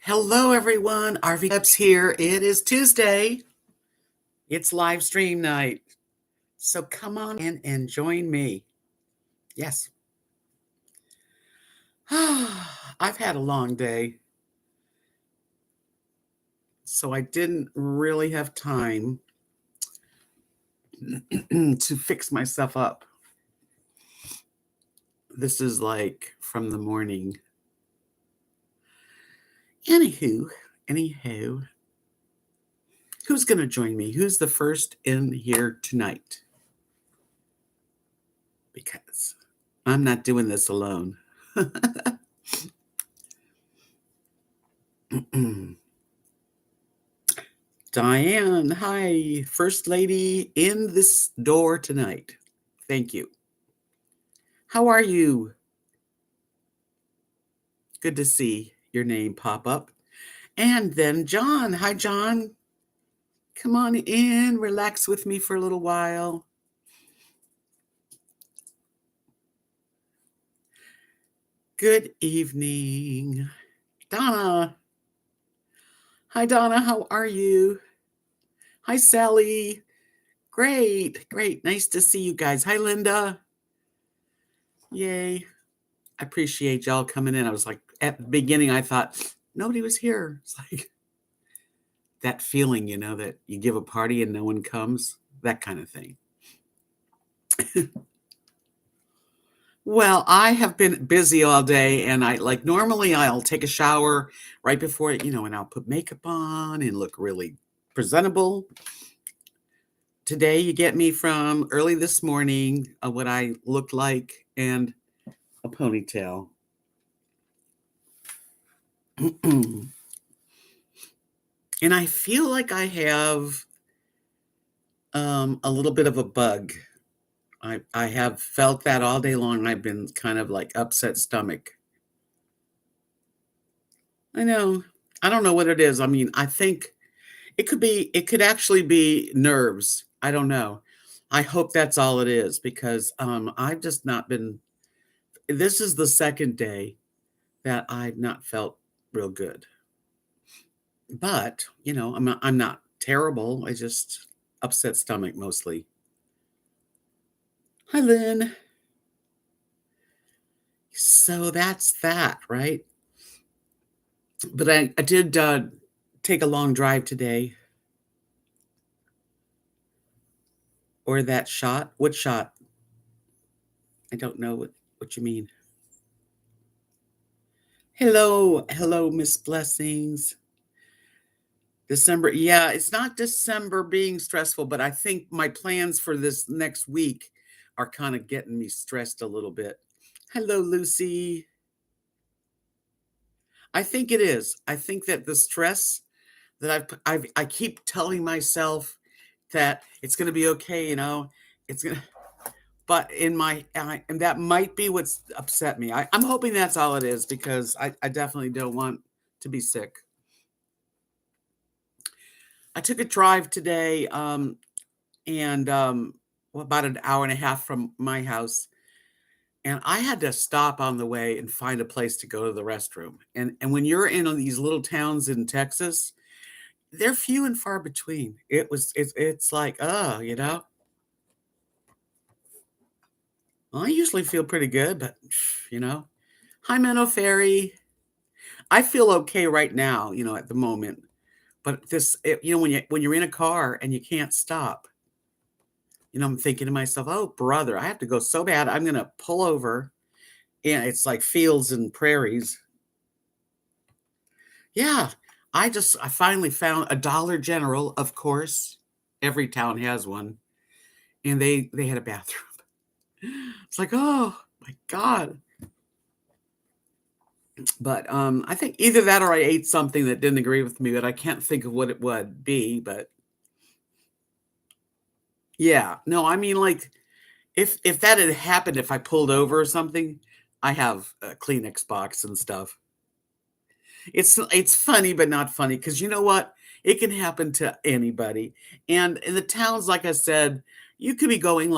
Hello, everyone. RVDebs here. It is Tuesday. It's live stream night. So come on in and join me. Yes. I've had a long day, so I didn't really have time to fix myself up. This is like from the morning. Anywho, who's going to join me? Who's the first in here tonight? Because I'm not doing this alone. Diane, hi, First Lady in this door tonight. Thank you. How are you? Good to see your name pop up. And then John. Hi, John. Come on in, relax with me for a little while. Good evening. Donna. Hi, Donna. How are you? Hi, Sally. Great. Nice to see you guys. Hi, Linda. Yay. I appreciate y'all coming in. I was like, at the beginning, I thought nobody was here. It's like that feeling, that you give a party and no one comes, that kind of thing. Well, I have been busy all day, and normally I'll take a shower right before, and I'll put makeup on and look really presentable. Today, you get me from early this morning, what I looked like, and a ponytail. And I feel like I have a little bit of a bug. I have felt that all day long. I've been kind of like upset stomach. I know. I don't know what it is. I mean, I think it could actually be nerves. I don't know. I hope that's all it is because I've just not been. This is the second day that I've not felt real good. But, I'm not terrible. I just upset stomach mostly. Hi, Lynn. So that's that, right? But I did take a long drive today. Or that shot? What shot? I don't know what you mean. Hello, Miss Blessings. December. Yeah, it's not December being stressful, but I think my plans for this next week are kind of getting me stressed a little bit. Hello, Lucy. I think it is. I think that the stress that I keep telling myself that it's going to be okay, it's going to, but and that might be what's upset me. I'm hoping that's all it is because I definitely don't want to be sick. I took a drive today, and about an hour and a half from my house, and I had to stop on the way and find a place to go to the restroom. And when you're in these little towns in Texas, they're few and far between. It's like, I usually feel pretty good, but Hi, Minnow Fairy. I feel okay right now, at the moment. But when you're in a car and you can't stop, I'm thinking to myself, oh, brother, I have to go so bad. I'm going to pull over. And it's like fields and prairies. Yeah. I finally found a Dollar General, of course. Every town has one. And they had a bathroom. It's like, oh my God. But I think either that or I ate something that didn't agree with me, but I can't think of what it would be. But yeah, no, I mean, like if that had happened, if I pulled over or something, I have a Kleenex box and stuff. It's funny, but not funny because you know what? It can happen to anybody. And in the towns, like I said, you could be going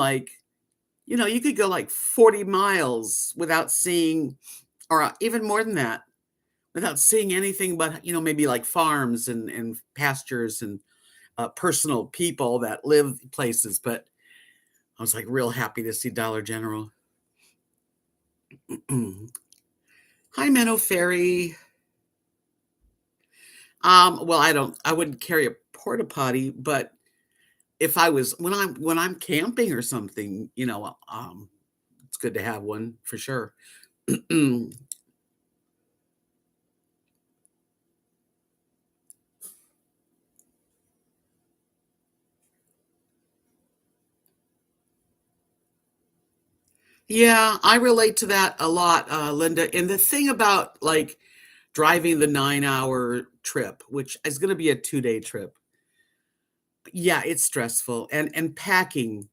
you could go like 40 miles without seeing, or even more than that, without seeing anything but, maybe like farms and pastures and personal people that live places. But I was like real happy to see Dollar General. Hi, Minnow Fairy. Well, I wouldn't carry a porta potty, but if I was when I'm camping or something, it's good to have one for sure. Yeah, I relate to that a lot, Linda. And the thing about like driving the 9-hour trip, which is going to be a 2-day trip, yeah, it's stressful, and packing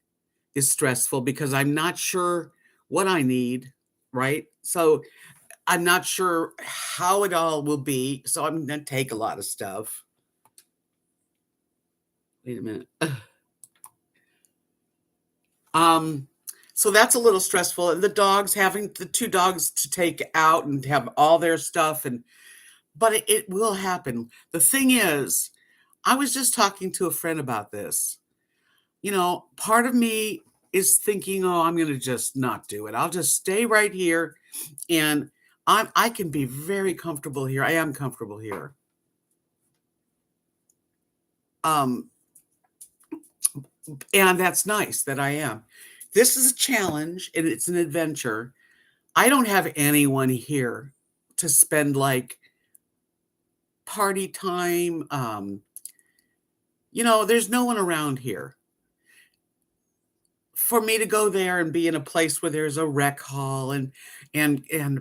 is stressful because I'm not sure what I need, right? So I'm not sure how it all will be. So I'm going to take a lot of stuff. Wait a minute. Um, so that's a little stressful. And the dogs, having the 2 dogs to take out and have all their stuff, but it will happen. The thing is, I was just talking to a friend about this. Part of me is thinking, "Oh, I'm gonna just not do it. I'll just stay right here, and I can be very comfortable here. I am comfortable here." Um, and that's nice that I am. This is a challenge, and it's an adventure. I don't have anyone here to spend, like, party time, there's no one around here. For me to go there and be in a place where there's a rec hall and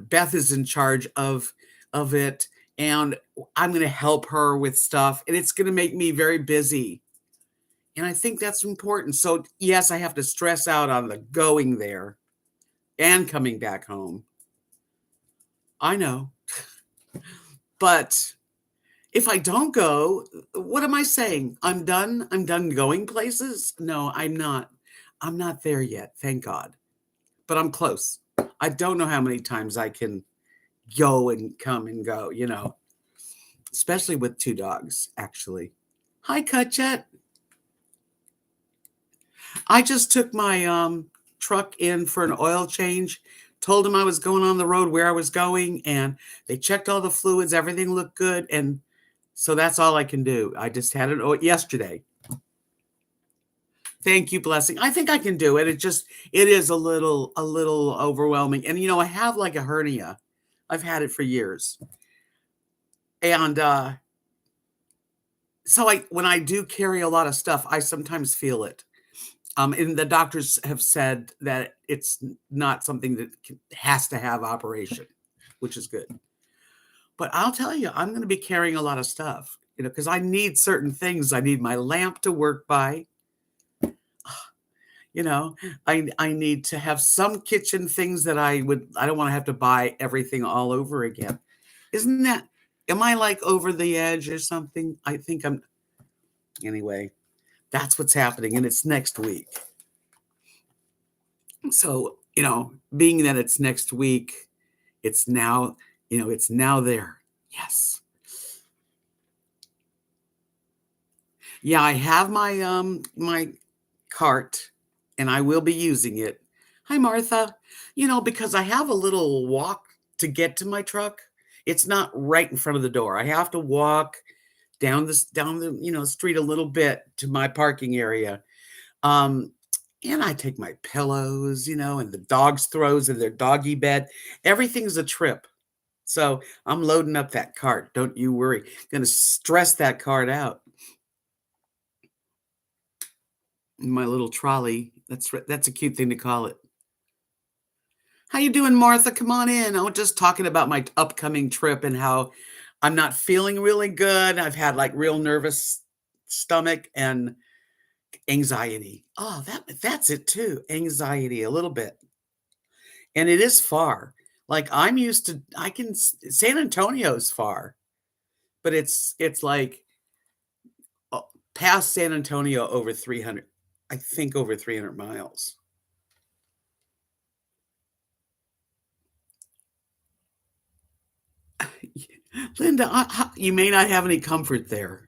Beth is in charge of it, and I'm gonna help her with stuff, and it's gonna make me very busy, and I think that's important. So, yes, I have to stress out on the going there and coming back home. I know, but if I don't go, what am I saying? I'm done? I'm done going places? No, I'm not. I'm not there yet, thank God, but I'm close. I don't know how many times I can go and come and go, especially with 2 dogs, actually. Hi, Cutchet. I just took my truck in for an oil change, told them I was going on the road where I was going, and they checked all the fluids. Everything looked good. And so that's all I can do. I just had it yesterday. Thank you, blessing. I think I can do it. It is a little overwhelming. And I have like a hernia. I've had it for years. And so when I do carry a lot of stuff, I sometimes feel it. And the doctors have said that it's not something that has to have operation, which is good. But I'll tell you, I'm going to be carrying a lot of stuff, because I need certain things. I need my lamp to work by. You know, I need to have some kitchen things that I don't want to have to buy everything all over again. Isn't that, am I like over the edge or something? I think I'm, anyway, that's what's happening. And it's next week. So, being that it's next week, it's now, it's now there. Yes. Yeah, I have my cart and I will be using it. Hi, Martha. Because I have a little walk to get to my truck. It's not right in front of the door. I have to walk down the street a little bit to my parking area. Um, and I take my pillows, and the dog's throws in their doggy bed. Everything's a trip. So I'm loading up that cart. Don't you worry. Gonna stress that cart out. My little trolley. That's a cute thing to call it. How you doing, Martha? Come on in. I was just talking about my upcoming trip and how I'm not feeling really good. I've had like real nervous stomach and anxiety. Oh, that's it too. Anxiety a little bit. And it is far. Like I'm used to San Antonio's far, but it's like past San Antonio over 300. I think over 300 miles. Linda, you may not have any comfort there.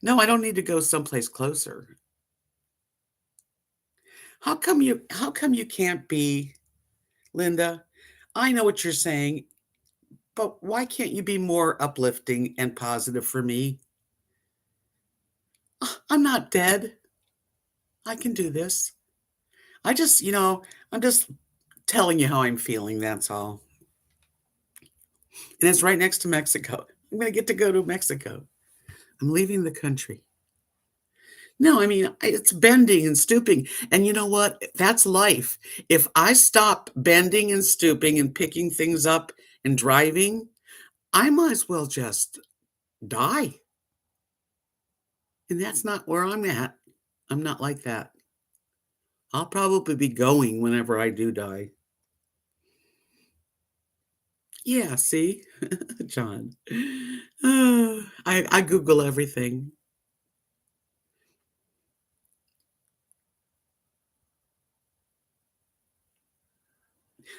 No, I don't need to go someplace closer. How come you can't be, Linda? I know what you're saying, but why can't you be more uplifting and positive for me? I'm not dead. I can do this. I'm just telling you how I'm feeling, that's all. And it's right next to Mexico. I'm gonna get to go to Mexico. I'm leaving the country. No, I mean, it's bending and stooping, and you know what? That's life. If I stop bending and stooping and picking things up and driving, I might as well just die, and that's not where I'm at. I'm not like that. I'll probably be going whenever I do die. Yeah, see? John. I Google everything.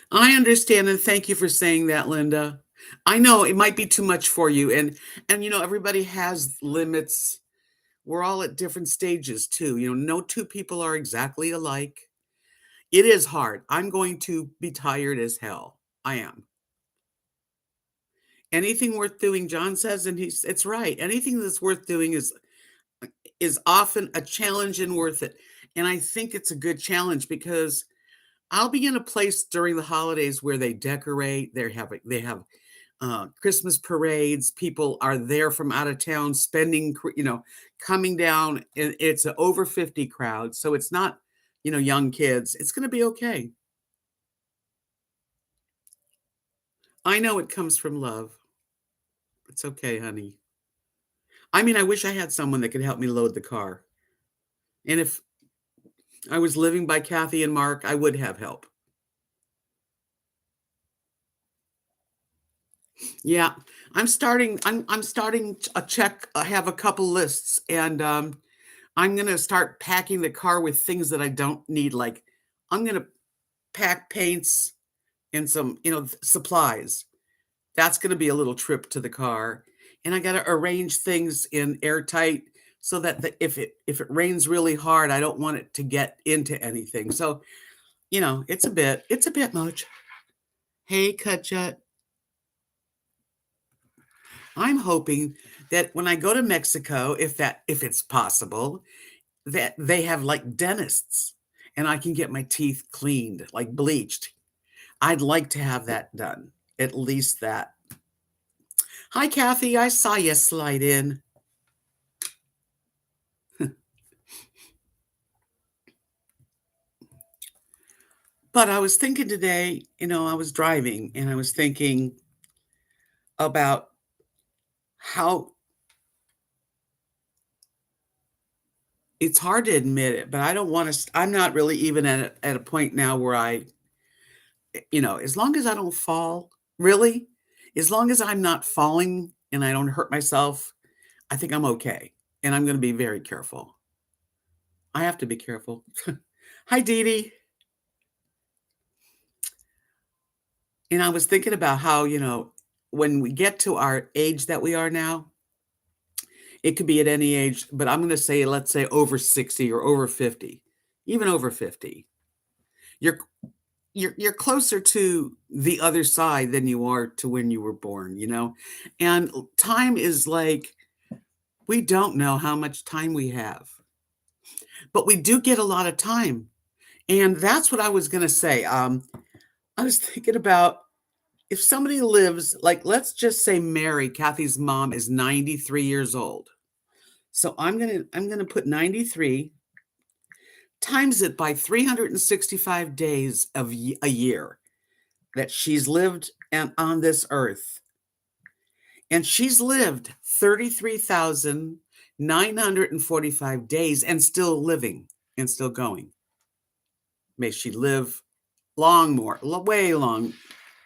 I understand, and thank you for saying that, Linda. I know it might be too much for you, and everybody has limits. We're all at different stages too. No two people are exactly alike. It is hard. I'm going to be tired as hell. I am. Anything worth doing, John says, and it's right. Anything that's worth doing is often a challenge and worth it. And I think it's a good challenge because I'll be in a place during the holidays where they decorate. They have Christmas parades. People are there from out of town spending, coming down. And it's an over 50 crowd. So it's not, young kids. It's going to be okay. I know it comes from love. It's okay, honey. I mean, I wish I had someone that could help me load the car. And if I was living by Kathy and Mark, I would have help. Yeah, I'm starting a check. I have a couple lists, and I'm gonna start packing the car with things that I don't need. Like I'm gonna pack paints and some, supplies. That's gonna be a little trip to the car, and I gotta arrange things in airtight so that if it rains really hard, I don't want it to get into anything. So it's a bit much. Hey, Kutcha, I'm hoping that when I go to Mexico, if it's possible, that they have like dentists and I can get my teeth cleaned, like bleached. I'd like to have that done. At least that. Hi, Kathy. I saw you slide in. But I was thinking today, I was driving and I was thinking about how it's hard to admit it, but I don't want to, I'm not really even at a point now where as long as I don't fall, really, as long as I'm not falling and I don't hurt myself, I think I'm okay. And I'm going to be very careful. I have to be careful. Hi, Dee Dee. And I was thinking about how, when we get to our age that we are now, it could be at any age, but I'm going to say, let's say over 60 or over 50, even over 50. You're you're closer to the other side than you are to when you were born. And time is like we don't know how much time we have, but we do get a lot of time. And that's what I was going to say. I was thinking about if somebody lives, like, let's just say Mary, Kathy's mom, is 93 years old. So I'm gonna put 93 times it by 365 days of a year that she's lived on this earth. And she's lived 33,945 days and still living and still going. May she live long more, way long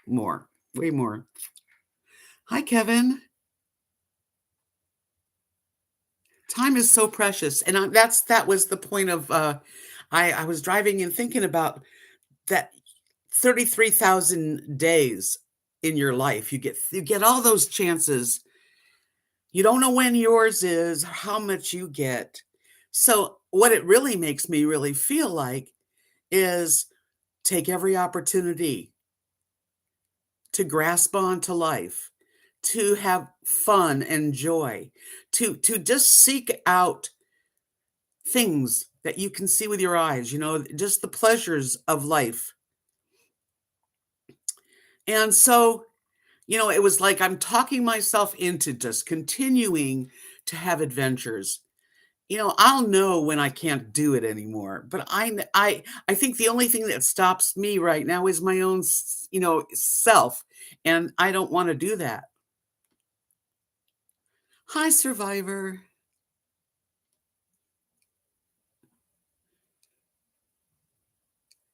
more, way more. Hi, Kevin. Time is so precious, and that was the point of I was driving and thinking about that. 33,000 days in your life. You get all those chances. You don't know when yours is, how much you get. So what it really makes me really feel like is take every opportunity to grasp onto life, to have fun and joy, to just seek out things that you can see with your eyes, just the pleasures of life. And so, it was like I'm talking myself into just continuing to have adventures. I'll know when I can't do it anymore, but I think the only thing that stops me right now is my own, self, and I don't wanna do that. Hi, survivor.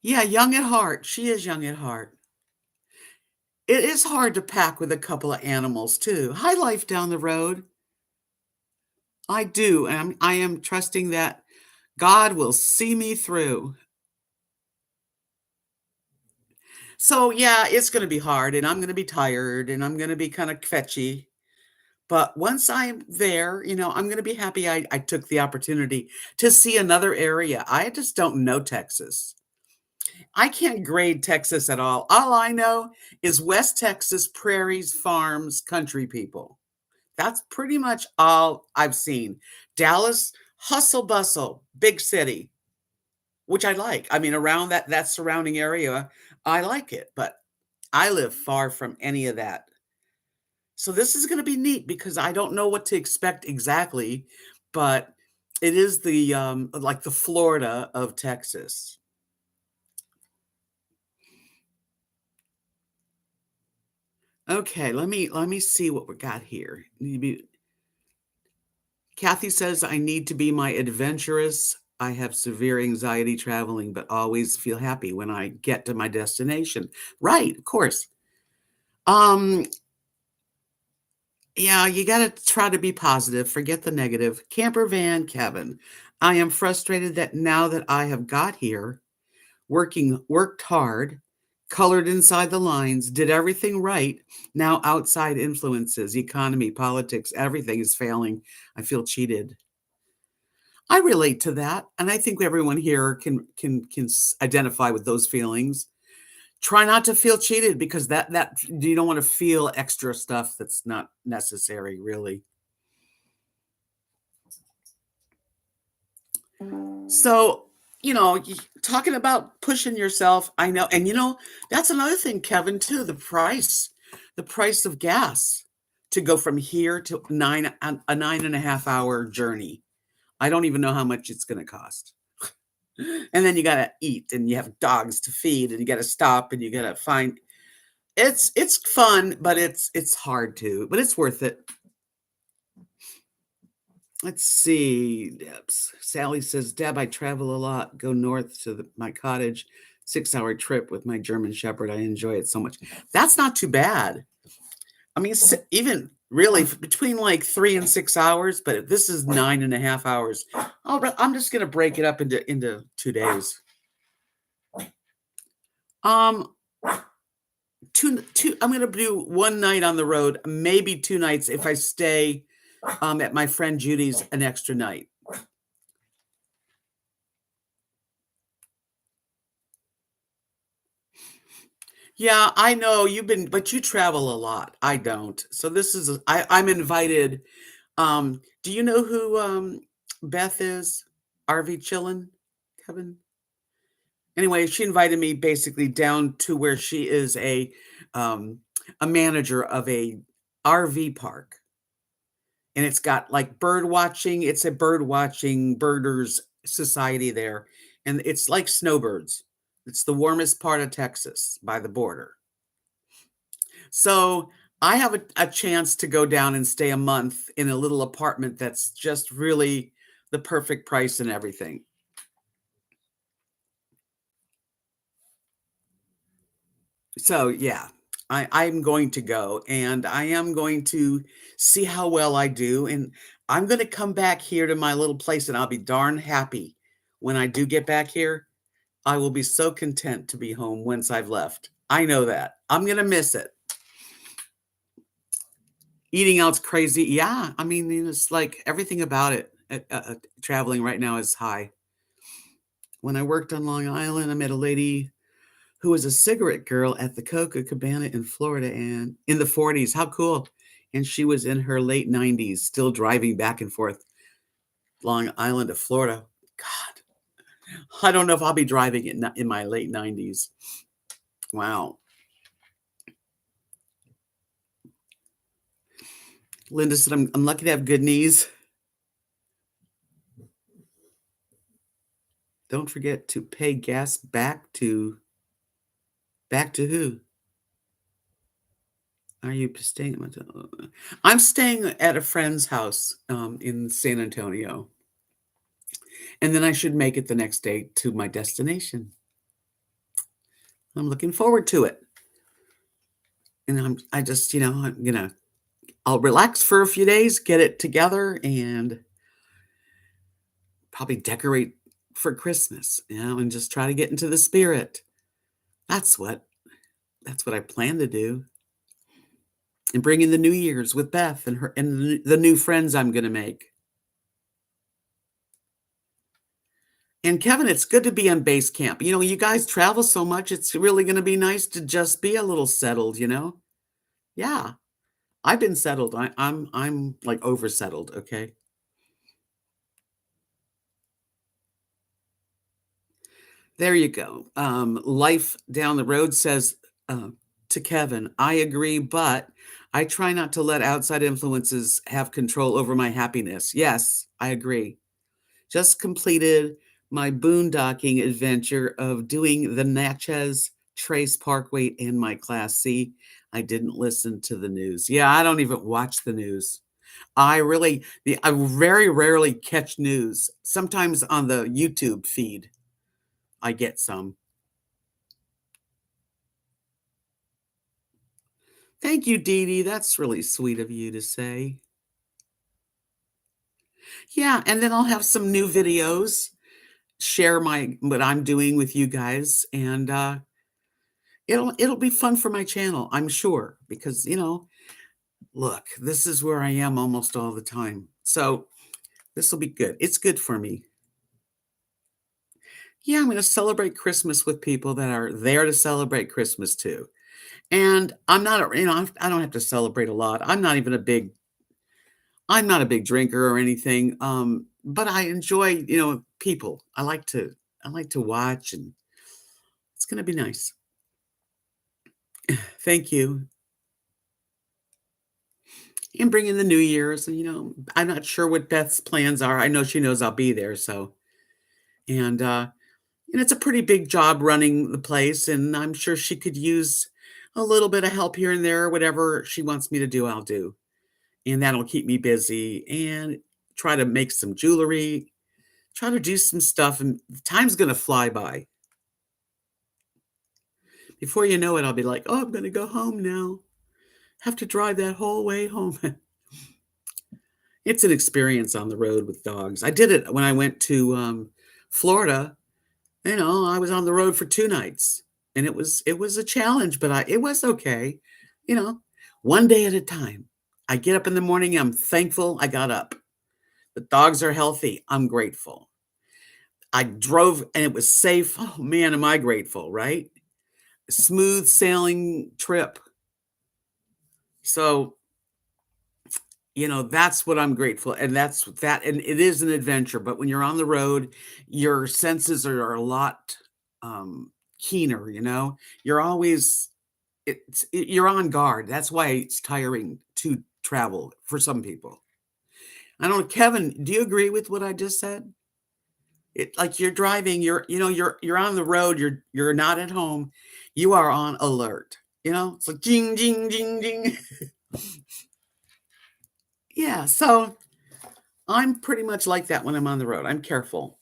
Yeah, young at heart. She is young at heart. It is hard to pack with a couple of animals too. Hi, life down the road. I do, and I am trusting that God will see me through. So, yeah, it's gonna be hard, and I'm gonna be tired, and I'm gonna be kinda fetchy, but once I'm there, I'm gonna be happy I took the opportunity to see another area. I just don't know Texas. I can't grade Texas at all. All I know is West Texas, prairies, farms, country people. That's pretty much all I've seen. Dallas, hustle bustle, big city, which I like. I mean, around that surrounding area, I like it, but I live far from any of that. So this is gonna be neat because I don't know what to expect exactly, but it is like the Florida of Texas. Okay, let me see what we got here. Kathy says, I need to be my adventurous. I have severe anxiety traveling, but always feel happy when I get to my destination. Right, of course. Um, yeah, you got to try to be positive, forget the negative. Camper van Kevin, I am frustrated that now that I have got here, worked hard, colored inside the lines, did everything right. Now outside influences, economy, politics, everything is failing. I feel cheated. I relate to that, and I think everyone here can identify with those feelings. Try not to feel cheated because that you don't want to feel extra stuff that's not necessary, really. So, talking about pushing yourself, I know, and that's another thing, Kevin, too. The price of gas to go from here to a 9.5 hour journey. I don't even know how much it's going to cost. And then you gotta eat, and you have dogs to feed, and you gotta stop, and you gotta find it's fun, but it's hard too, but it's worth it. Let's see, Debs. Sally says, Deb, I travel a lot, go north to my cottage, 6 hour trip with my German Shepherd. I enjoy it so much. That's not too bad. I mean, even really between like 3 and 6 hours, but if this is 9.5 hours, I'm just gonna break it up into 2 days. Um, I'm gonna do one night on the road, maybe 2 nights if I stay at my friend Judy's an extra night. Yeah, I know but you travel a lot. I don't. So I'm invited. Do you know who Beth is? RV Chillin, Kevin? Anyway, she invited me basically down to where she is a manager of a RV park. And it's got like bird watching. It's a bird watching birders society there. And it's like snowbirds. It's the warmest part of Texas by the border. So I have a chance to go down and stay a month in a little apartment that's just really the perfect price and everything. So yeah, I'm going to go and I am going to see how well I do. And I'm going to come back here to my little place and I'll be darn happy when I do get back here. I will be so content to be home once I've left. I know that. I'm gonna miss it. Eating out's crazy. Yeah, I mean, it's like everything about it. Traveling right now is high. When I worked on Long Island, I met a lady who was a cigarette girl at the Coca Cabana in Florida and in the 40s. How cool. And she was in her late 90s, still driving back and forth Long Island to Florida. God, I don't know if I'll be driving in my late 90s. Wow. Linda said, I'm lucky to have good knees. Don't forget to pay gas back to who? Are you staying at I'm staying at a friend's house, in San Antonio, and then I should make it the next day to my destination. I'm looking forward to it, and I just, I'll relax for a few days, get it together, and probably decorate for Christmas, and just try to get into the spirit. That's what that's what I plan to do, and bring in the New Year's with Beth and her and the new friends I'm gonna make. And Kevin, it's good to be on base camp. You guys travel so much, it's really gonna be nice to just be a little settled? Yeah, I've been settled. I'm like oversettled, okay? There you go. Life down the road says uh, to Kevin, I agree, but I try not to let outside influences have control over my happiness. Yes, I agree. Just completed my boondocking adventure of doing the Natchez Trace Parkway in my Class C. I didn't listen to the news. Yeah, I don't even watch the news. I very rarely catch news. Sometimes on the YouTube feed, I get some. Thank you, Dee Dee. That's really sweet of you to say. Yeah, and then I'll have some new videos, share my what I'm doing with you guys, and it'll be fun for my channel, I'm sure, because look, this is where I am almost all the time. So this will be good. It's good for me. Yeah, I'm going to celebrate Christmas with people that are there to celebrate Christmas too. And I'm not, I don't have to celebrate a lot. I'm not a big drinker or anything. But I enjoy, people. I like to watch, and it's going to be nice. Thank you. And bring in the New Year's, and I'm not sure what Beth's plans are. I know she knows I'll be there, so and it's a pretty big job running the place, and I'm sure she could use a little bit of help here and there. Whatever she wants me to do, I'll do, and that'll keep me busy. And try to make some jewelry, try to do some stuff, and time's gonna fly by. Before you know it, I'll be like, "Oh, I'm gonna go home now. Have to drive that whole way home." It's an experience on the road with dogs. I did it when I went to Florida. I was on the road for 2 nights, and it was a challenge, but it was okay, you know, one day at a time. I get up in the morning, I'm thankful I got up. The dogs are healthy, I'm grateful. I drove and it was safe. Oh, man, am I grateful, right? Smooth sailing trip. So, that's what I'm grateful, and and it is an adventure, but when you're on the road, your senses are a lot, keener, You're always you're on guard. That's why it's tiring to travel for some people. I don't know, Kevin, do you agree with what I just said? Like you're driving, you're on the road, you're not at home, you are on alert. It's like jing, jing, jing, jing. Yeah, so I'm pretty much like that when I'm on the road. I'm careful.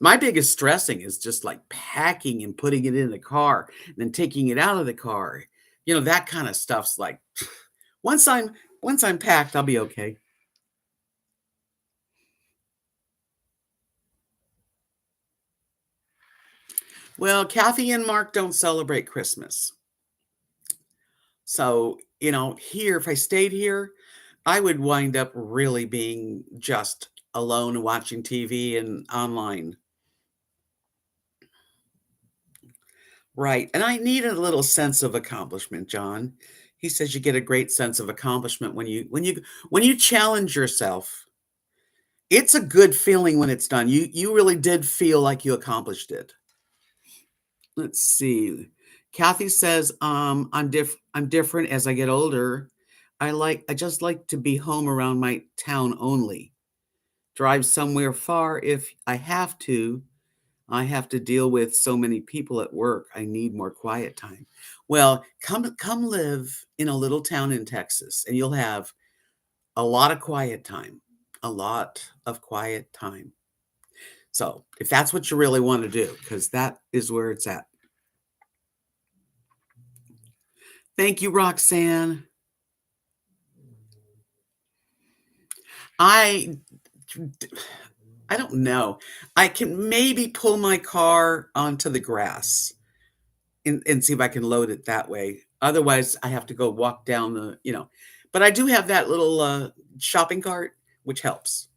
My biggest stressing is just like packing and putting it in the car and then taking it out of the car. That kind of stuff's like once I'm once I'm packed, I'll be okay. Well, Kathy and Mark don't celebrate Christmas. So, here, if I stayed here, I would wind up really being just alone watching TV and online. Right. And I need a little sense of accomplishment, John. He says you get a great sense of accomplishment when you challenge yourself. It's a good feeling when it's done. You really did feel like you accomplished it. Let's see. Kathy says, I'm different as I get older. I just like to be home around my town only. Drive somewhere far if I have to. I have to deal with so many people at work. I need more quiet time. Well, come live in a little town in Texas and you'll have a lot of quiet time. A lot of quiet time. So, if that's what you really want to do, because that is where it's at. Thank you, Roxanne. I I don't know. I can maybe pull my car onto the grass and see if I can load it that way. Otherwise, I have to go walk down but I do have that little shopping cart, which helps.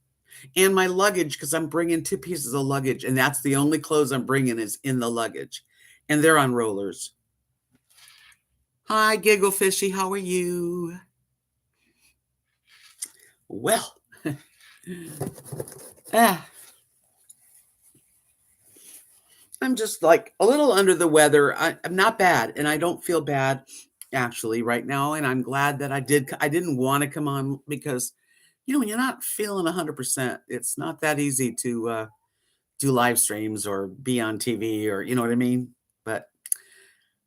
And my luggage, because I'm bringing 2 pieces of luggage, and that's the only clothes I'm bringing is in the luggage. And they're on rollers. Hi, Giggle Fishy. How are you? Well, ah, I'm just like a little under the weather. I'm not bad, and I don't feel bad actually right now. And I'm glad that I didn't want to come on because, when you're not feeling 100%, it's not that easy to do live streams or be on TV or you know what I mean. But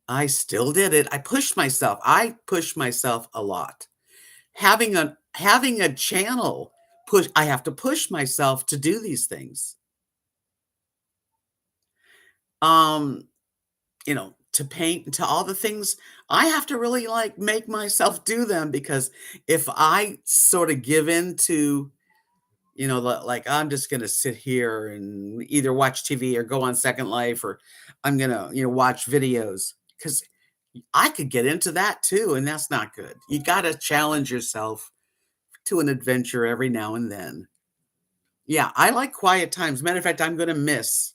I still did it. I pushed myself. I pushed myself a lot. Having a channel I have to push myself to do these things. Um, to paint, to all the things, I have to really like make myself do them because if I sort of give in to, like I'm just going to sit here and either watch TV or go on Second Life or I'm going to, watch videos because I could get into that too. And that's not good. You got to challenge yourself to an adventure every now and then. Yeah, I like quiet times. Matter of fact, I'm going to miss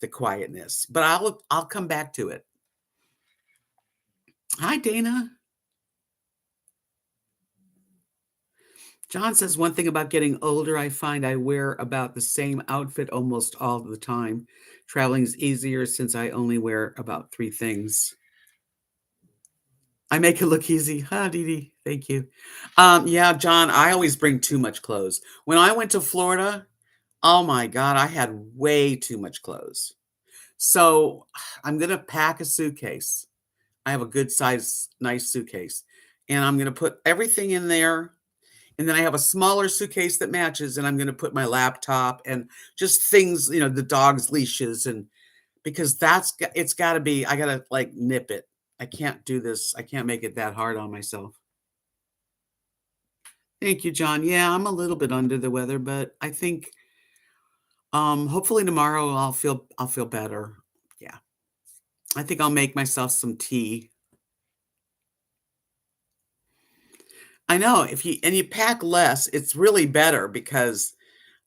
the quietness, but I'll come back to it. Hi, Dana. John says one thing about getting older, I find I wear about the same outfit almost all the time. Traveling is easier since I only wear about 3 things. I make it look easy. Huh, Dee Dee. Thank you. Yeah, John, I always bring too much clothes. When I went to Florida, oh my God, I had way too much clothes. So I'm going to pack a suitcase. I have a good size, nice suitcase. And I'm going to put everything in there. And then I have a smaller suitcase that matches. And I'm going to put my laptop and just things, the dog's leashes. And because it's got to be, I got to like nip it. I can't do this. I can't make it that hard on myself. Thank you, John. Yeah, I'm a little bit under the weather, but I think hopefully tomorrow I'll feel better. Yeah. I think I'll make myself some tea. I know if you pack less, it's really better because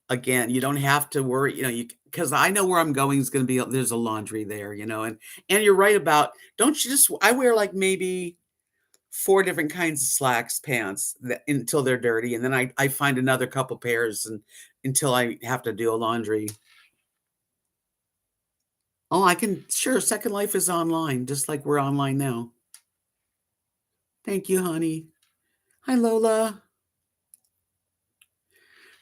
again, you don't have to worry, because I know where I'm going is going to be there's a laundry there, and you're right about don't you just I wear like maybe 4 different kinds of slacks, pants until they're dirty, and then I find another couple pairs and until I have to do a laundry. Oh, I can sure Second Life is online, just like we're online now. Thank you, honey. Hi, Lola.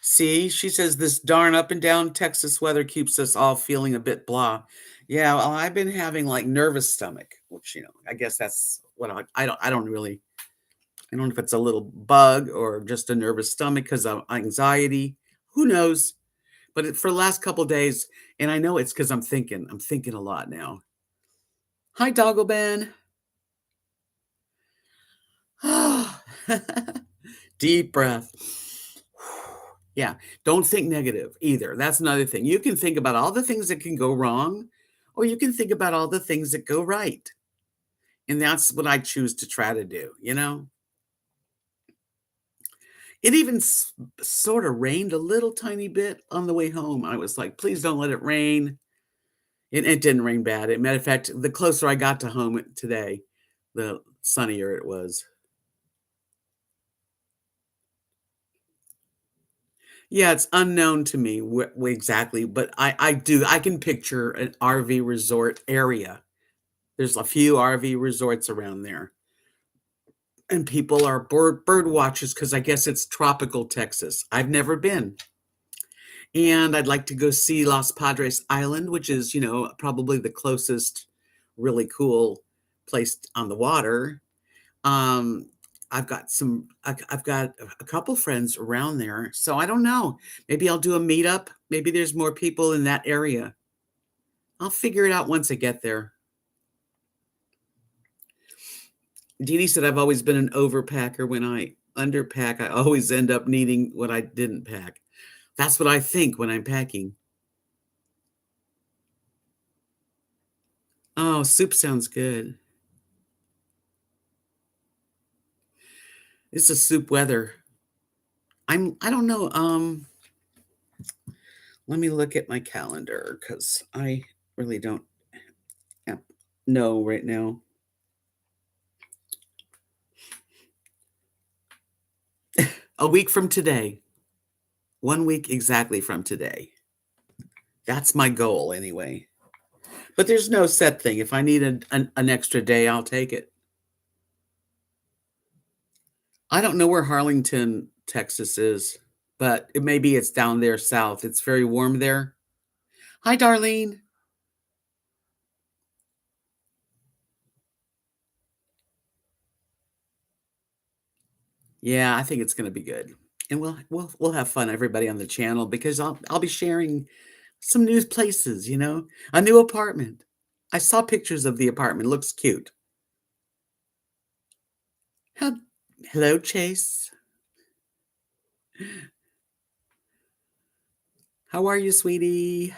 See, she says this darn up and down Texas weather keeps us all feeling a bit blah. Yeah, well, I've been having like nervous stomach, which I guess that's what I don't know if it's a little bug or just a nervous stomach because of anxiety. Who knows? But for the last couple days, and I know it's because I'm thinking a lot now. Hi, Doggle Ben. Deep breath. Yeah, don't think negative either. That's another thing. You can think about all the things that can go wrong, Or you can think about all the things that go right. And that's what I choose to try to do, you know? It even sort of rained a little tiny bit on the way home. I was like, please don't let it rain. It didn't rain bad. As a matter of fact, the closer I got to home today, the sunnier it was. Yeah, it's unknown to me exactly, but I can picture an RV resort area. There's a few RV resorts around there, and people are bird watchers because I guess it's tropical Texas. I've never been, and I'd like to go see Los Padres Island, which is, probably the closest really cool place on the water. Um, I've got a couple friends around there, so I don't know. Maybe I'll do a meetup. Maybe there's more people in that area. I'll figure it out once I get there. Deanie said I've always been an overpacker. When I underpack, I always end up needing what I didn't pack. That's what I think when I'm packing. Oh, soup sounds good. It's a soup weather. I don't know. Let me look at my calendar because I really don't know right now. A week from today. 1 week exactly from today. That's my goal anyway. But there's no set thing. If I need an extra day, I'll take it. I don't know where Harlington, Texas is, but maybe it's down there south. It's very warm there. Hi, Darlene. Yeah, I think it's going to be good. And we'll have fun, everybody on the channel, because I'll be sharing some new places, a new apartment. I saw pictures of the apartment. Looks cute. How, hello, Chase. How are you, sweetie?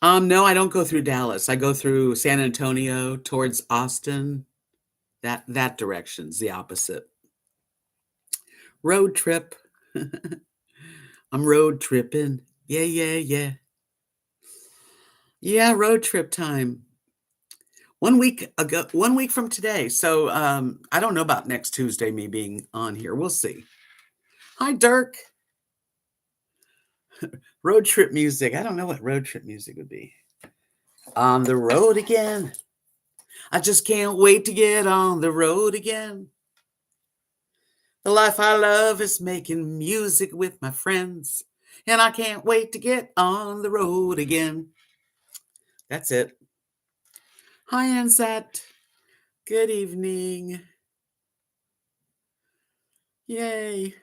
No, I don't go through Dallas. I go through San Antonio towards Austin. That direction's the opposite. Road trip. I'm road tripping. Yeah, yeah, yeah. Yeah, road trip time. 1 week ago, 1 week from today. So I don't know about next Tuesday me being on here. We'll see. Hi, Dirk. Road trip music. I don't know what road trip music would be. On the road again. I just can't wait to get on the road again. The life I love is making music with my friends, and I can't wait to get on the road again. That's it. Hi, Ansat. Good evening. Yay.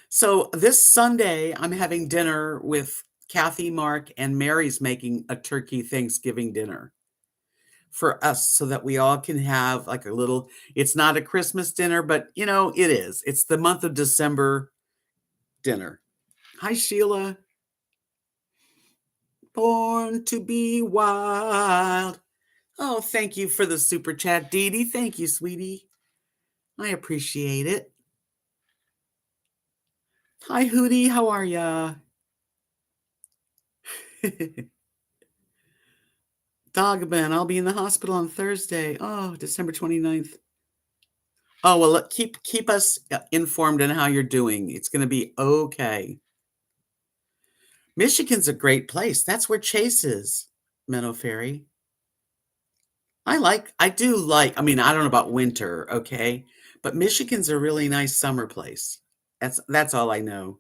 So this Sunday, I'm having dinner with Kathy, Mark, and Mary's making a turkey Thanksgiving dinner for us so that we all can have like a little, it's not a Christmas dinner, but it is. It's the month of December dinner. Hi, Sheila. Born to be wild. Oh, thank you for the super chat, Dee Dee. Thank you, sweetie. I appreciate it. Hi, Hootie. How are ya? Dogman, I'll be in the hospital on Thursday. Oh, December 29th. Oh, well, keep us informed on how you're doing. It's going to be okay. Michigan's a great place. That's where Chase is, Meadow Ferry. I do like, I mean, I don't know about winter, okay? But Michigan's a really nice summer place. That's all I know.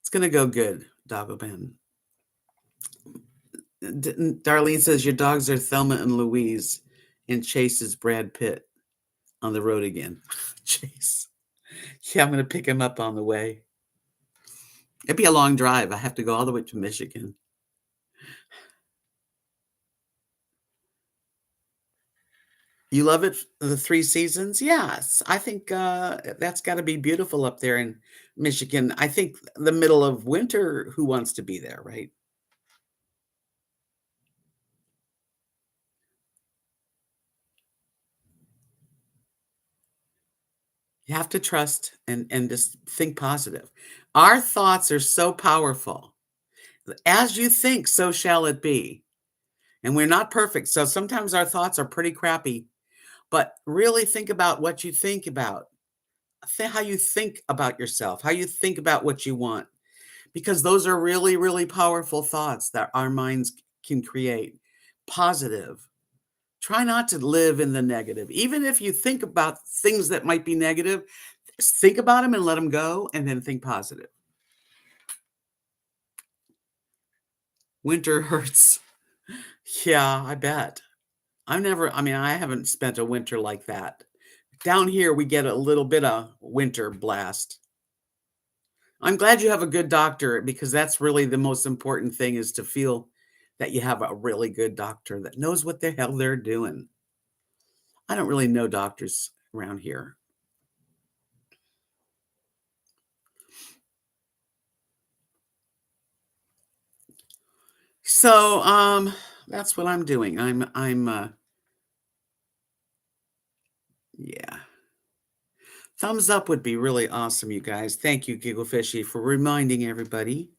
It's gonna go good, Dagobah. Darlene says your dogs are Thelma and Louise, and Chase is Brad Pitt on the road again. Chase. Yeah, I'm gonna pick him up on the way. It'd be a long drive. I have to go all the way to Michigan. You love it, the 3 seasons? Yes, I think, that's gotta be beautiful up there in Michigan. I think the middle of winter, who wants to be there, right? You have to trust and just think positive. Our thoughts are so powerful. As you think, so shall it be. And we're not perfect, so sometimes our thoughts are pretty crappy, but really think about what you think about. How you think about yourself, how you think about what you want, because those are really, really powerful thoughts that our minds can create. Positive. Try not to live in the negative. Even if you think about things that might be negative, just think about them and let them go, and then think positive. Winter hurts. Yeah, I bet. I haven't spent a winter like that. Down here, we get a little bit of winter blast. I'm glad you have a good doctor because that's really the most important thing is to feel that you have a really good doctor that knows what the hell they're doing. I don't really know doctors around here. So, that's what I'm doing. Yeah. Thumbs up would be really awesome, you guys. Thank you, Giggle Fishy, for reminding everybody.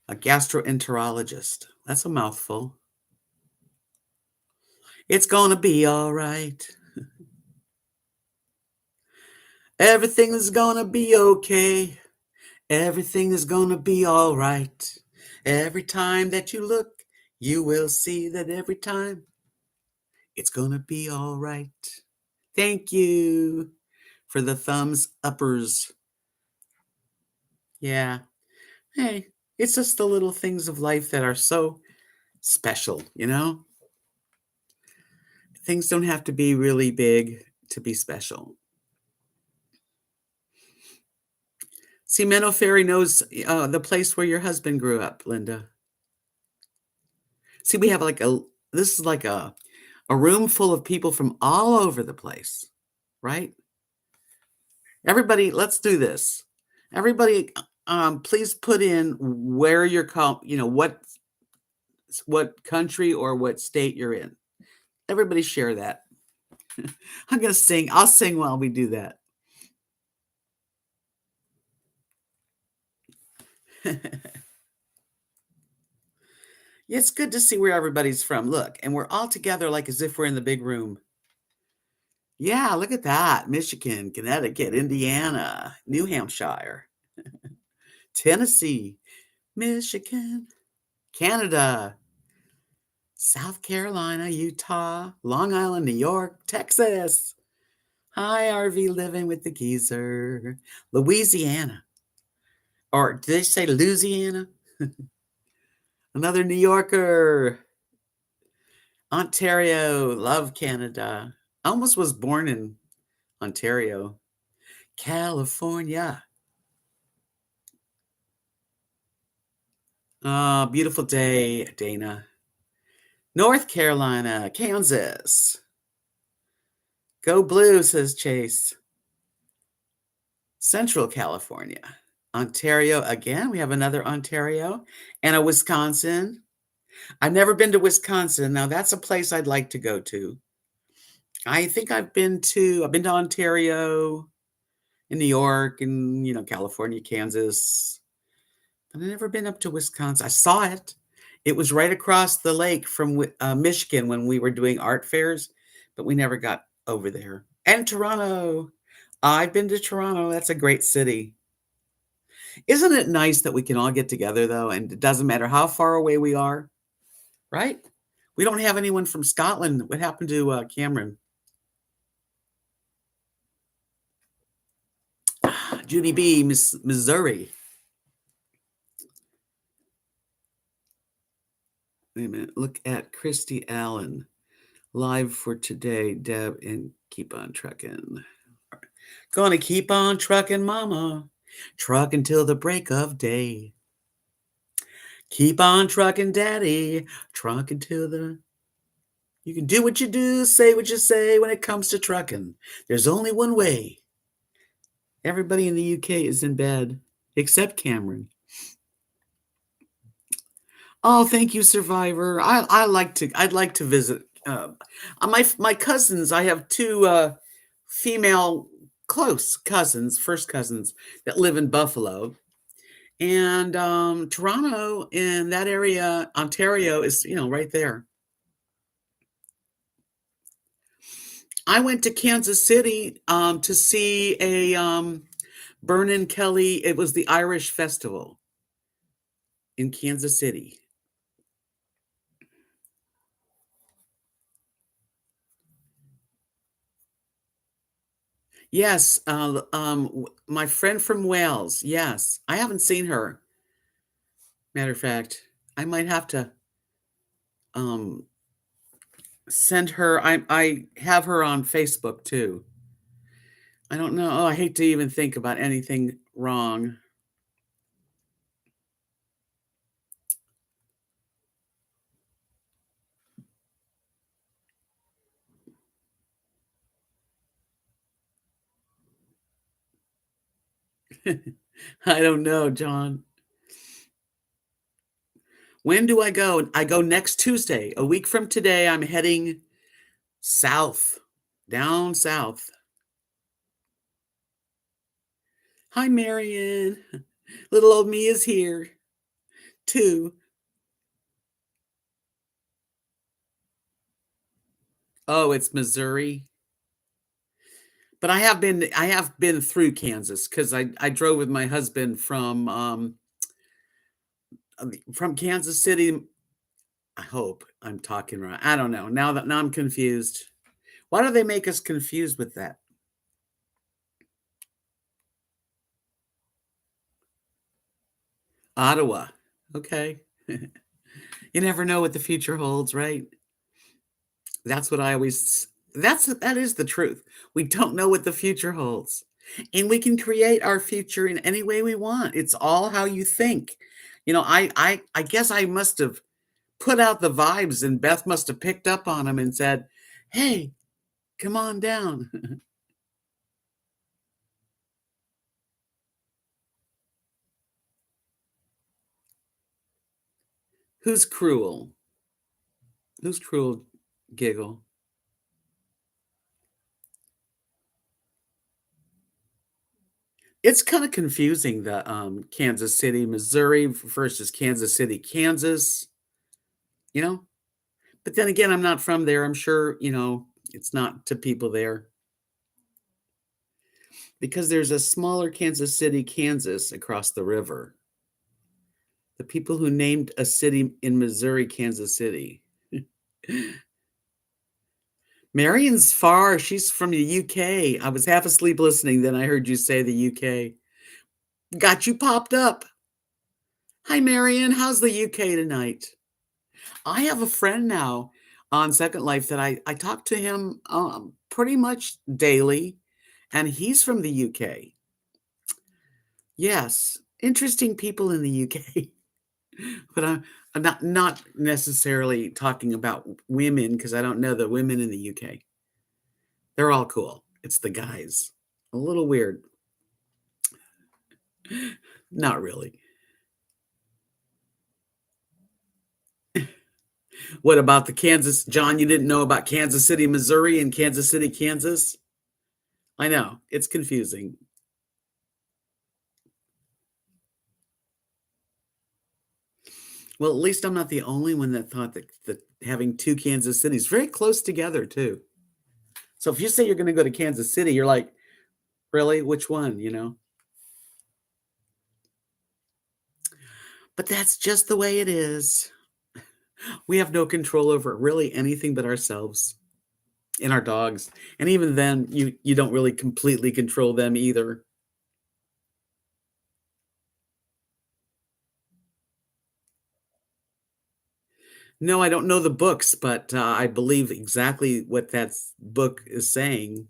A gastroenterologist. That's a mouthful. It's gonna be all right. Everything is gonna be okay. Everything is gonna be all right. Every time that you look, you will see that every time it's gonna be all right. Thank you for the thumbs uppers. Yeah. Hey, it's just the little things of life that are so special, you know? Things don't have to be really big to be special. See, Menno Ferry knows the place where your husband grew up, Linda. See, we have this is like a room full of people from all over the place, right? Everybody, let's do this. Everybody, please put in where you're what country or what state you're in. Everybody share that. I'm gonna sing. I'll sing while we do that. It's good to see where everybody's from. Look, and we're all together like as if we're in the big room. Yeah, look at that. Michigan, Connecticut, Indiana, New Hampshire, Tennessee, Michigan, Canada, South Carolina, Utah, Long Island, New York, Texas. Hi, RV living with the geezer. Louisiana. Or did they say Louisiana? Another New Yorker. Ontario. Love Canada. Almost was born in Ontario. California. Oh, beautiful day, Dana. North Carolina, Kansas. Go blue, says Chase. Central California. Ontario again. We have another Ontario and a Wisconsin. I've never been to Wisconsin. Now that's a place I'd like to go to. I think I've been to Ontario, in New York, and California, Kansas. But I've never been up to Wisconsin. I saw it. It was right across the lake from Michigan when we were doing art fairs, but we never got over there. And Toronto. I've been to Toronto. That's a great city. Isn't it nice that we can all get together though, and it doesn't matter how far away we are, right? We don't have anyone from Scotland. What happened to Cameron? Judy B, Missouri. Wait a minute. Look at Christy Allen. Live for today, Deb, and keep on trucking. Gonna keep on trucking, mama. Truck until the break of day. Keep on trucking, daddy. Truck until the You can do what you do, say what you say when it comes to trucking. There's only one way. Everybody in the UK is in bed, except Cameron. Oh, thank you, Survivor. I'd like to visit. My cousins. I have two female close cousins, first cousins that live in Buffalo, and Toronto in that area, Ontario is right there. I went to Kansas City to see a Vernon Kelly. It was the Irish Festival in Kansas City. Yes, my friend from Wales. Yes, I haven't seen her. Matter of fact, I might have to um, send her. I have her on Facebook too. I don't know. Oh, I hate to even think about anything wrong. I don't know, John. When do I go? I go next Tuesday. A week from today, I'm heading south, down south. Hi, Marion. Little old me is here too. Oh, it's Missouri. But I have been through Kansas because I drove with my husband from Kansas City. I hope I'm talking right. I don't know. Now I'm confused. Why do they make us confused with that? Ottawa. Okay. You never know what the future holds, right? That's what I always that is the truth. We don't know what the future holds. And we can create our future in any way we want. It's all how you think. I guess I must have put out the vibes and Beth must have picked up on them and said, "Hey, come on down." Who's cruel? Who's cruel? Giggle. It's kind of confusing the Kansas City, Missouri versus Kansas City, Kansas, you know? But then again, I'm not from there. I'm sure, it's not to people there because there's a smaller Kansas City, Kansas across the river. The people who named a city in Missouri, Kansas City. Marion's far. She's from the UK. I was half asleep listening. Then I heard you say the UK. Got you popped up. Hi, Marion. How's the UK tonight? I have a friend now on Second Life that I talk to him pretty much daily, and he's from the UK. Yes, interesting people in the UK. But I'm not necessarily talking about women because I don't know the women in the UK. They're all cool. It's the guys. A little weird. Not really. What about the Kansas John, you didn't know about Kansas City, Missouri and Kansas City, Kansas? I know, it's confusing. Well, at least I'm not the only one that thought that having 2 Kansas Cities very close together too. So if you say you're gonna go to Kansas City, you're like, "Really? Which one?" But that's just the way it is. We have no control over really anything but ourselves and our dogs, and even then, you don't really completely control them either. No, I don't know the books, but, I believe exactly what that book is saying.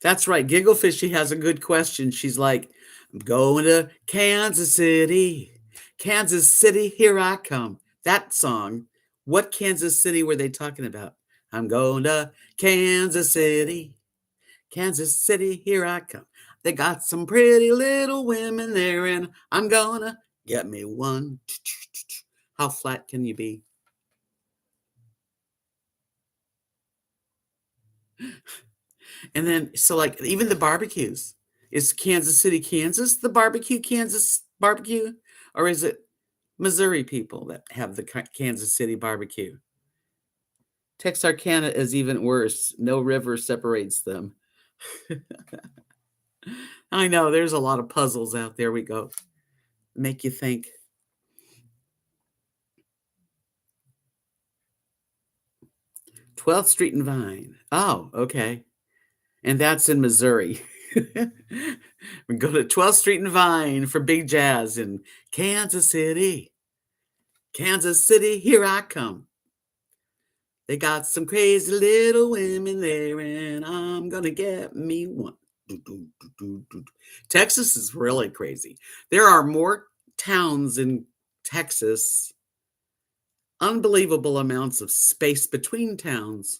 That's right, Gigglefishy has a good question. She's like, "I'm going to Kansas City, Kansas City, here I come. That song. What Kansas City were they talking about? I'm going to Kansas City. Kansas City, here I come. They got some pretty little women there, and I'm gonna get me one. How flat can you be? And then, so like even the barbecues, is Kansas City, Kansas the barbecue, Kansas barbecue? Or is it Missouri people that have the Kansas City barbecue? Texarkana is even worse. No river separates them. I know there's a lot of puzzles out there. We go make you think. 12th Street and Vine. Oh, okay. And that's in Missouri. We go to 12th Street and Vine for big jazz in Kansas City. Kansas City, here I come. They got some crazy little women there, and I'm gonna get me one. Texas is really crazy. There are more towns in Texas, unbelievable amounts of space between towns.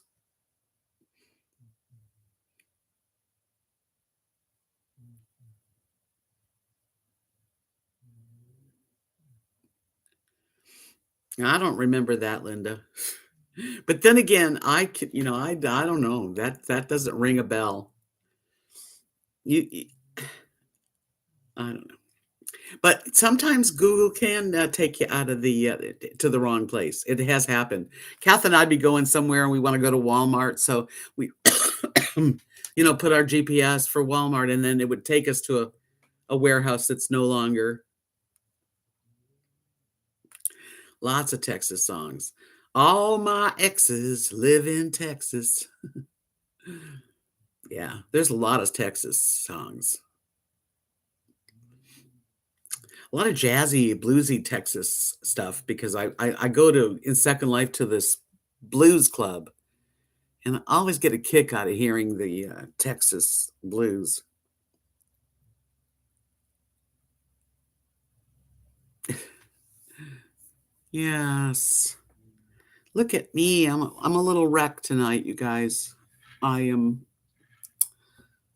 I don't remember that, Linda. But then again, I could, I don't know. That doesn't ring a bell. You I don't know. But sometimes Google can, take you out of to the wrong place. It has happened. Kath and I'd be going somewhere, and we wanna go to Walmart, so we, put our GPS for Walmart, and then it would take us to a warehouse that's no longer. Lots of Texas songs. All my exes live in Texas. Yeah, there's a lot of Texas songs. A lot of jazzy, bluesy Texas stuff because I go to in Second Life to this blues club, and I always get a kick out of hearing the, Texas blues. Yes. Look at me, I'm a little wrecked tonight, you guys. I am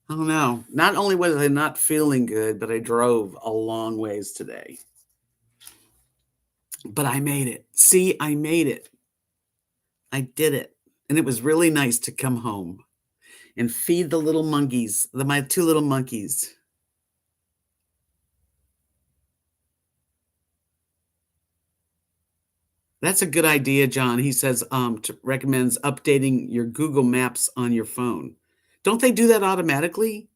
I don't know. Not only was I not feeling good, but I drove a long ways today. But I made it. See, I made it. I did it. And it was really nice to come home and feed the little monkeys, my 2 little monkeys. That's a good idea, John. He says, recommends updating your Google Maps on your phone. Don't they do that automatically?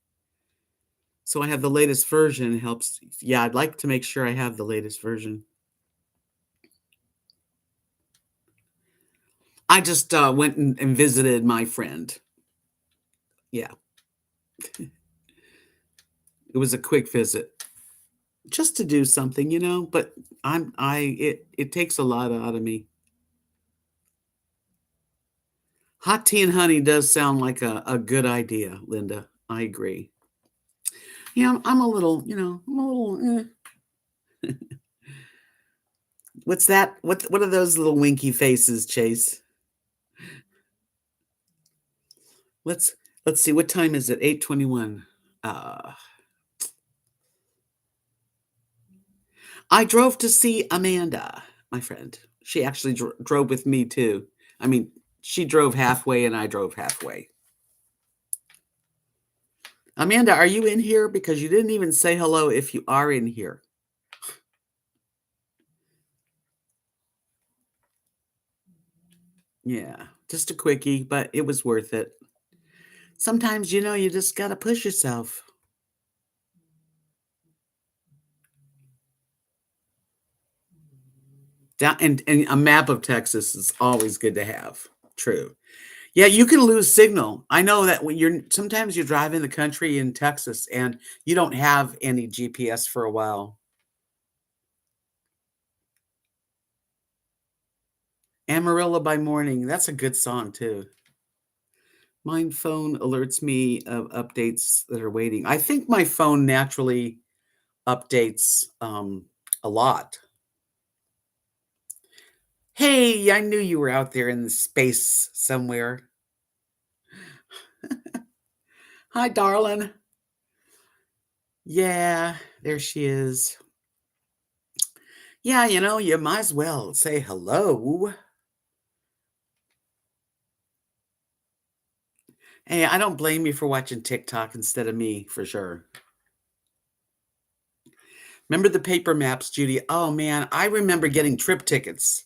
So I have the latest version helps. Yeah, I'd like to make sure I have the latest version. I just went and visited my friend. Yeah, it was a quick visit just to do something, but it takes a lot out of me. Hot tea and honey does sound like a good idea, Linda. I agree. Yeah, I'm a little, I'm a little. What's that? What are those little winky faces, Chase? Let's let's see. What time is it? 8:21. Uh, I drove to see Amanda, my friend. She actually drove with me too. I mean, she drove halfway and I drove halfway. Amanda, are you in here? Because you didn't even say hello if you are in here. Yeah, just a quickie, but it was worth it. Sometimes, you just got to push yourself. Down and a map of Texas is always good to have. True. Yeah, you can lose signal. I know that when sometimes you drive in the country in Texas and you don't have any GPS for a while. Amarillo by Morning, that's a good song too. My phone alerts me of updates that are waiting. I think my phone naturally updates a lot. Hey, I knew you were out there in the space somewhere. Hi, darling. Yeah, there she is. Yeah, you might as well say hello. Hey, I don't blame you for watching TikTok instead of me, for sure. Remember the paper maps, Judy? Oh man, I remember getting trip tickets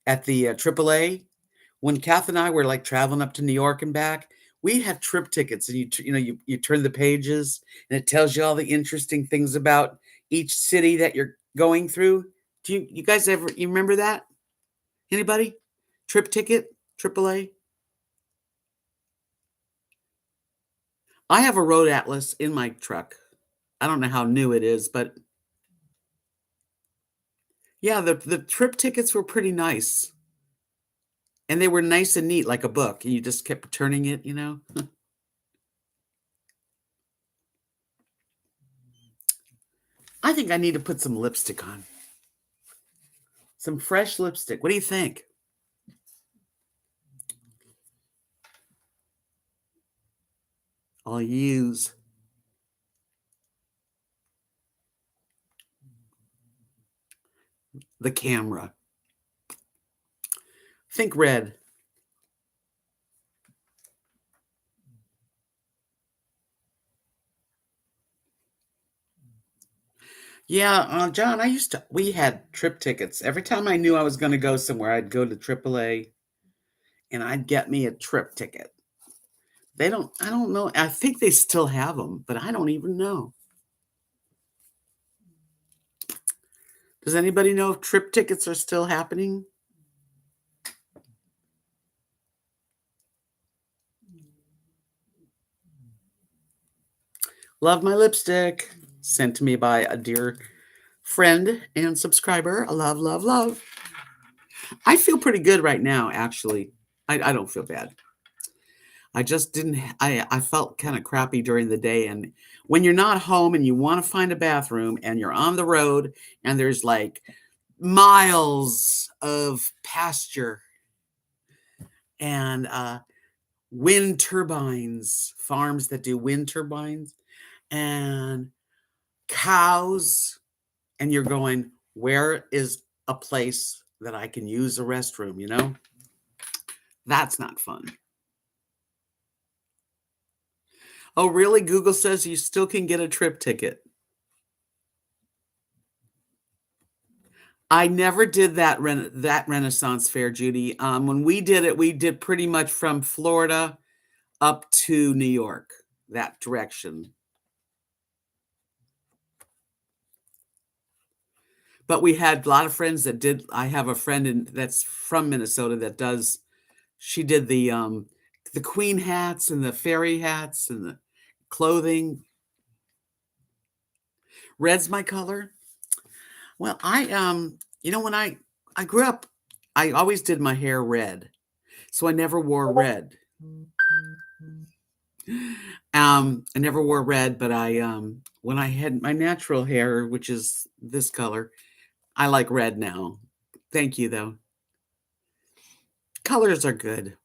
at the AAA when Kath and I were like traveling up to New York and back. We had trip tickets, and you turn the pages, and it tells you all the interesting things about each city that you're going through. Do you guys ever you remember that? Anybody? Trip ticket, AAA. I have a road atlas in my truck. I don't know how new it is, but yeah, the trip tickets were pretty nice. And they were nice and neat like a book, and you just kept turning it. I think I need to put some lipstick on. Some fresh lipstick. What do you think? I'll use the camera. Think red. Yeah, John, we had trip tickets. Every time I knew I was going to go somewhere, I'd go to AAA and I'd get me a trip ticket. I don't know. I think they still have them, but I don't even know. Does anybody know if trip tickets are still happening? Love my lipstick. Sent to me by a dear friend and subscriber. Love, love, love. I feel pretty good right now, actually. I don't feel bad. I just didn't I felt kinda crappy during the day, and when you're not home and you wanna find a bathroom and you're on the road and there's, like, miles of pasture and, wind turbines, farms that do wind turbines, and cows, and you're going, "Where is a place that I can use a restroom?" That's not fun. Oh, really? Google says you still can get a trip ticket. I never did that Renaissance fair, Judy. When we did it, we did pretty much from Florida up to New York, that direction. But we had a lot of friends that did. I have a friend that's from Minnesota that does. She did the queen hats and the fairy hats and the clothing. Red's my color. Well, when I grew up, I always did my hair red, so I never wore red. I never wore red, but when I had my natural hair, which is this color, I like red now. Thank you, though. Colors are good.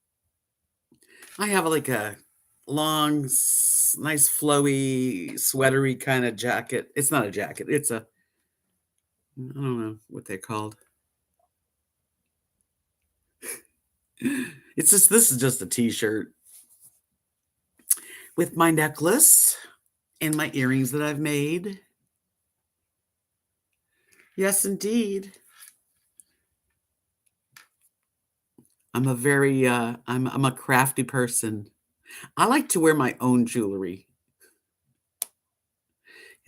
I have like a long, nice, flowy, sweatery kind of jacket. It's not a jacket. I don't know what they're called. This is just a t-shirt with my necklace and my earrings that I've made. Yes, indeed. I'm a crafty person. I like to wear my own jewelry,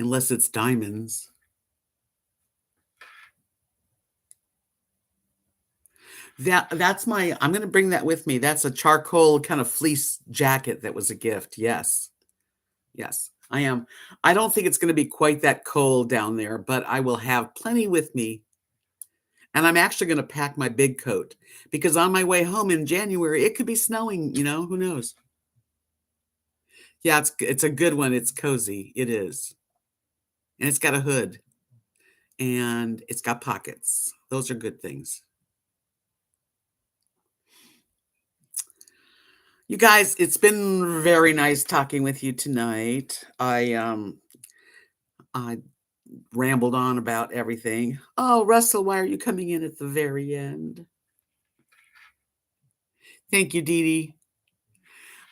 unless it's diamonds. I'm gonna bring that with me. That's a charcoal kind of fleece jacket that was a gift. Yes. Yes, I am. I don't think it's gonna be quite that cold down there, but I will have plenty with me. And I'm actually gonna pack my big coat because on my way home in January, it could be snowing, who knows? Yeah, it's a good one. It's cozy. It is. And it's got a hood and it's got pockets. Those are good things. You guys, it's been very nice talking with you tonight. I rambled on about everything. Oh, Russell, why are you coming in at the very end? Thank you, Dee Dee.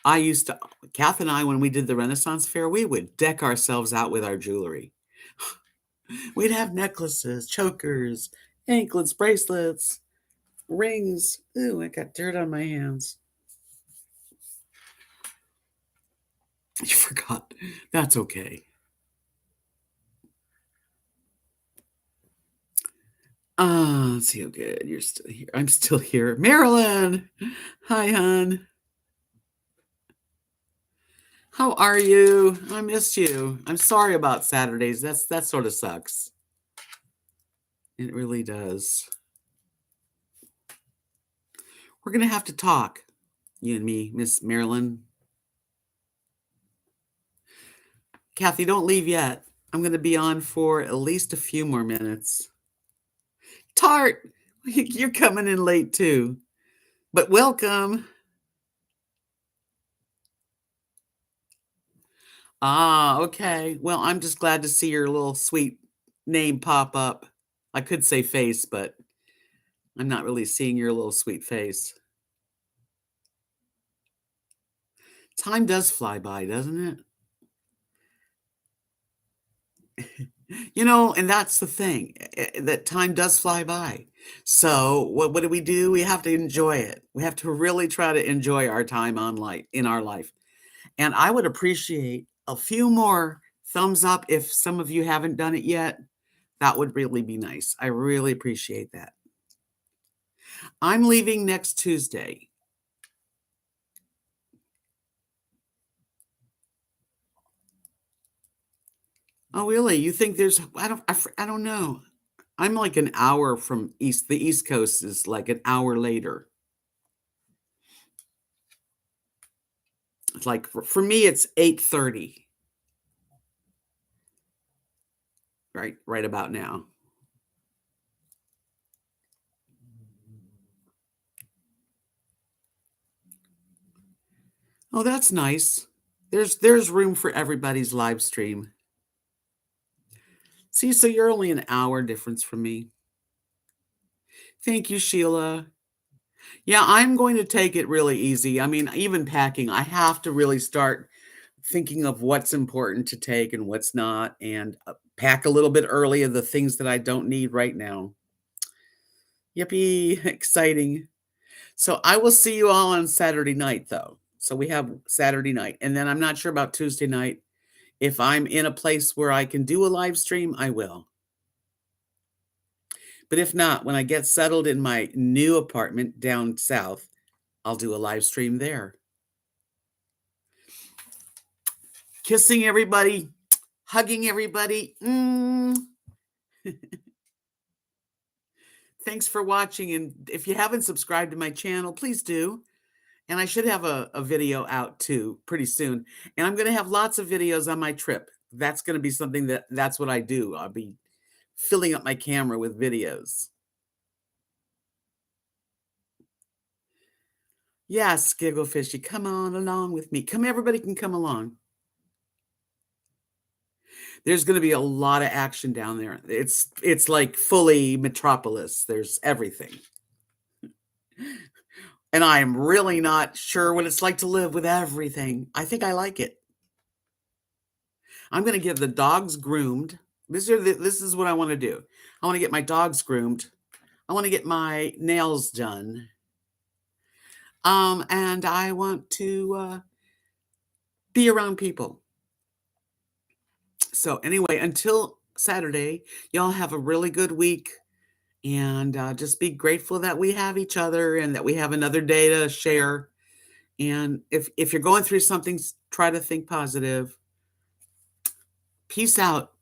I used to Kath and I, when we did the Renaissance Fair, we would deck ourselves out with our jewelry. We'd have necklaces, chokers, anklets, bracelets, rings. Ooh, I got dirt on my hands. You forgot. That's okay. Let's see how good. You're still here. I'm still here. Marilyn. Hi, hon. How are you? I missed you. I'm sorry about Saturdays. That sort of sucks. It really does. We're gonna have to talk, you and me, Miss Marilyn. Kathy, don't leave yet. I'm gonna be on for at least a few more minutes. Tart, you're coming in late too. But welcome. Ah, okay. Well, I'm just glad to see your little sweet name pop up. I could say face, but I'm not really seeing your little sweet face. Time does fly by, doesn't it? And that's the thing, that time does fly by. So what do? We have to enjoy it. We have to really try to enjoy our time on light in our life. And I would appreciate a few more thumbs up if some of you haven't done it yet. That would really be nice. I really appreciate that. I'm leaving next Tuesday. Oh, really? You think there's I don't know. I'm like an hour from the East Coast is like an hour later. It's like for me it's 8:30 right about now. Oh, that's nice. There's room for everybody's live stream. See, so you're only an hour difference from me. Thank you, Sheila. Yeah, I'm going to take it really easy. I mean, even packing, I have to really start thinking of what's important to take and what's not, and pack a little bit early of the things that I don't need right now. Yippee, exciting. So I will see you all on Saturday night, though. So we have Saturday night, and then I'm not sure about Tuesday night. If I'm in a place where I can do a live stream, I will. But if not, when I get settled in my new apartment down south, I'll do a live stream there. Kissing everybody, hugging everybody. Thanks for watching. And if you haven't subscribed to my channel, please do. And I should have a video out too pretty soon. And I'm going to have lots of videos on my trip. That's going to be something that's what I do. I'll be filling up my camera with videos. Yes, Giggle Fishy, come on along with me. Everybody can come along. There's going to be a lot of action down there. It's like fully metropolis. There's everything. And I am really not sure what it's like to live with everything. I think I like it. I'm going to get the dogs groomed. This is what I want to do. I want to get my dogs groomed. I want to get my nails done. And I want to be around people. So anyway, until Saturday, y'all have a really good week. And just be grateful that we have each other and that we have another day to share. And if you're going through something, try to think positive. Peace out.